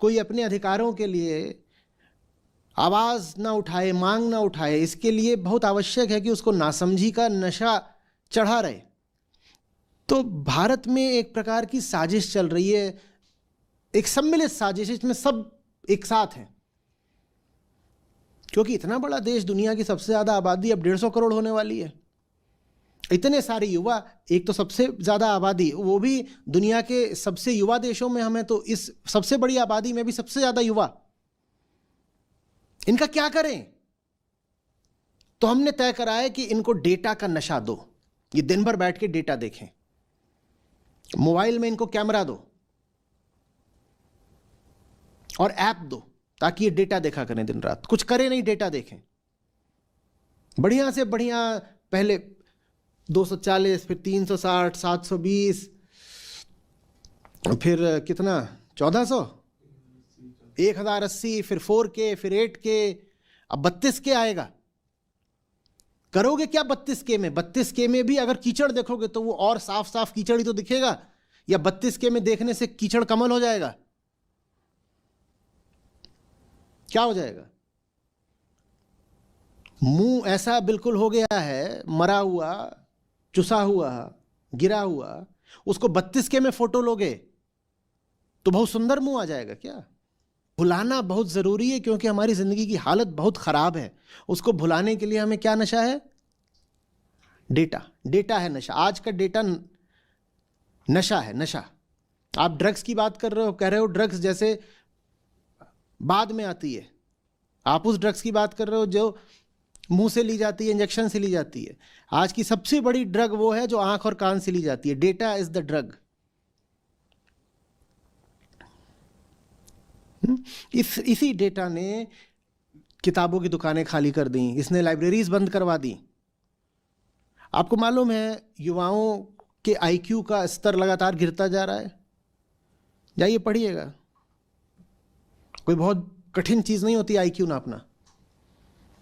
कोई अपने अधिकारों के लिए आवाज ना उठाए, मांग ना उठाए, इसके लिए बहुत आवश्यक है कि उसको नासमझी का नशा चढ़ा रहे। तो भारत में एक प्रकार की साजिश चल रही है, एक सम्मिलित साजिश, इसमें सब एक साथ हैं। क्योंकि इतना बड़ा देश, दुनिया की सबसे ज्यादा आबादी अब 150 करोड़ होने वाली है, इतने सारे युवा, एक तो सबसे ज्यादा आबादी, वो भी दुनिया के सबसे युवा देशों में हमें, तो इस सबसे बड़ी आबादी में भी सबसे ज्यादा युवा, इनका क्या करें? तो हमने तय करा है कि इनको डेटा का नशा दो, ये दिन भर बैठ के डेटा देखें, मोबाइल में इनको कैमरा दो और ऐप दो, ताकि ये डेटा देखा करें दिन रात, कुछ करें नहीं, डेटा देखें बढ़िया से बढ़िया। पहले 240, फिर 360, 720, फिर कितना 1400, 1080, फिर 4K, फिर 8K, अब 32K आएगा। करोगे क्या 32K में? 32K में भी अगर कीचड़ देखोगे तो वो और साफ साफ कीचड़ ही तो दिखेगा, या 32K में देखने से कीचड़ कमल हो जाएगा? क्या हो जाएगा? मुंह ऐसा बिल्कुल हो गया है, मरा हुआ, चुसा हुआ, गिरा हुआ, उसको 32K में फोटो लोगे तो बहुत सुंदर मुंह आ जाएगा क्या? भुलाना बहुत जरूरी है, क्योंकि हमारी जिंदगी की हालत बहुत खराब है। उसको भुलाने के लिए हमें क्या नशा है? डेटा। डेटा है नशा। आज का डेटा नशा है, नशा। आप ड्रग्स की बात कर रहे हो, कह रहे हो ड्रग्स जैसे बाद में आती है। आप उस ड्रग्स की बात कर रहे हो जो मुंह से ली जाती है, इंजेक्शन से ली जाती है। आज की सबसे बड़ी ड्रग वो है जो आंख और कान से ली जाती है। Data is the drug. इसी डेटा ने किताबों की दुकानें खाली कर दी, इसने लाइब्रेरीज बंद करवा दी। आपको मालूम है युवाओं के आईक्यू का स्तर लगातार गिरता जा रहा है। जाइए पढ़िएगा, कोई बहुत कठिन चीज नहीं होती आईक्यू नापना,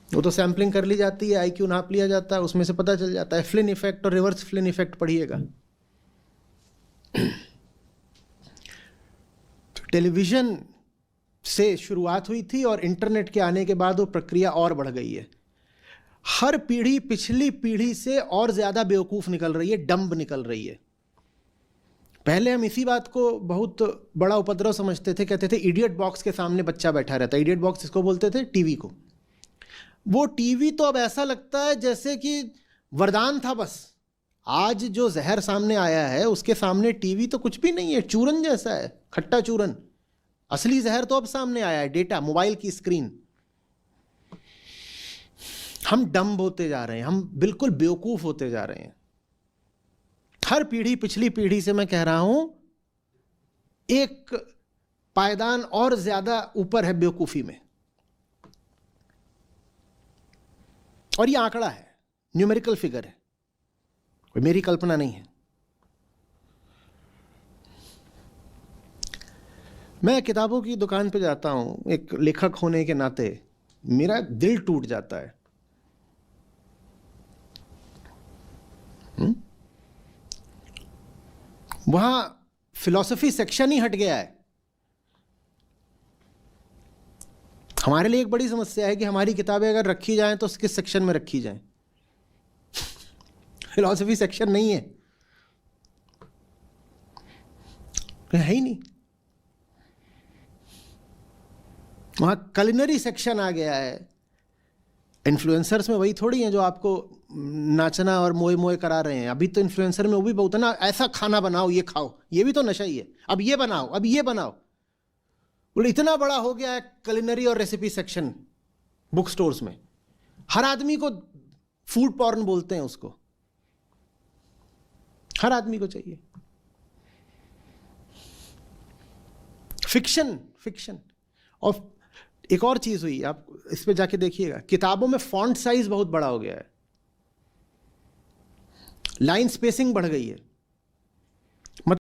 वो तो सैंपलिंग कर ली जाती है, आईक्यू नाप लिया जाता है, उसमें से पता चल जाता है। फ्लिन इफेक्ट और रिवर्स फ्लिन इफेक्ट पढ़िएगा। टेलीविजन से शुरुआत हुई थी और इंटरनेट के आने के बाद वो प्रक्रिया और बढ़ गई है। हर पीढ़ी पिछली पीढ़ी से और ज्यादा बेवकूफ निकल रही है, डम्ब निकल रही है। पहले हम इसी बात को बहुत बड़ा उपद्रव समझते थे, कहते थे इडियट बॉक्स के सामने बच्चा बैठा रहता है। इडियट बॉक्स इसको बोलते थे, टीवी को। वो टीवी तो अब ऐसा लगता है जैसे कि वरदान था बस। आज जो जहर सामने आया है उसके सामने टीवी तो कुछ भी नहीं है, चूरन जैसा है, खट्टा चूरन। असली जहर तो अब सामने आया है, डेटा, मोबाइल की स्क्रीन। हम डम्ब होते जा रहे हैं, हम बिल्कुल बेवकूफ होते जा रहे हैं। हर पीढ़ी पिछली पीढ़ी से, मैं कह रहा हूं, एक पायदान और ज्यादा ऊपर है बेवकूफी में। और ये आंकड़ा है, न्यूमेरिकल फिगर है, कोई मेरी कल्पना नहीं है। मैं किताबों की दुकान पे जाता हूं, एक लेखक होने के नाते मेरा दिल टूट जाता है। वहां फिलॉसफी सेक्शन ही हट गया है। हमारे लिए एक बड़ी समस्या है कि हमारी किताबें अगर रखी जाएं तो किस सेक्शन में रखी जाएं। फिलॉसफी सेक्शन नहीं है, ही नहीं। वहां कुलिनरी सेक्शन आ गया है। इन्फ्लुएंसर्स में वही थोड़ी हैं जो आपको नाचना और मोए मोए करा रहे हैं। अभी तो इन्फ्लुएंसर में वो भी बहुत है ना, ऐसा खाना बनाओ, ये खाओ, ये भी तो नशा ही है। अब ये बनाओ, अब ये बनाओ। बोले इतना बड़ा हो गया है कुलिनरी और रेसिपी सेक्शन बुक स्टोर्स में। हर आदमी को फूड पॉर्न बोलते हैं उसको, हर आदमी को चाहिए फिक्शन, फिक्शन। और एक और चीज हुई, आप इस पे जाके देखिएगा, किताबों में फॉन्ट साइज बहुत बड़ा हो गया है, लाइन स्पेसिंग बढ़ गई है।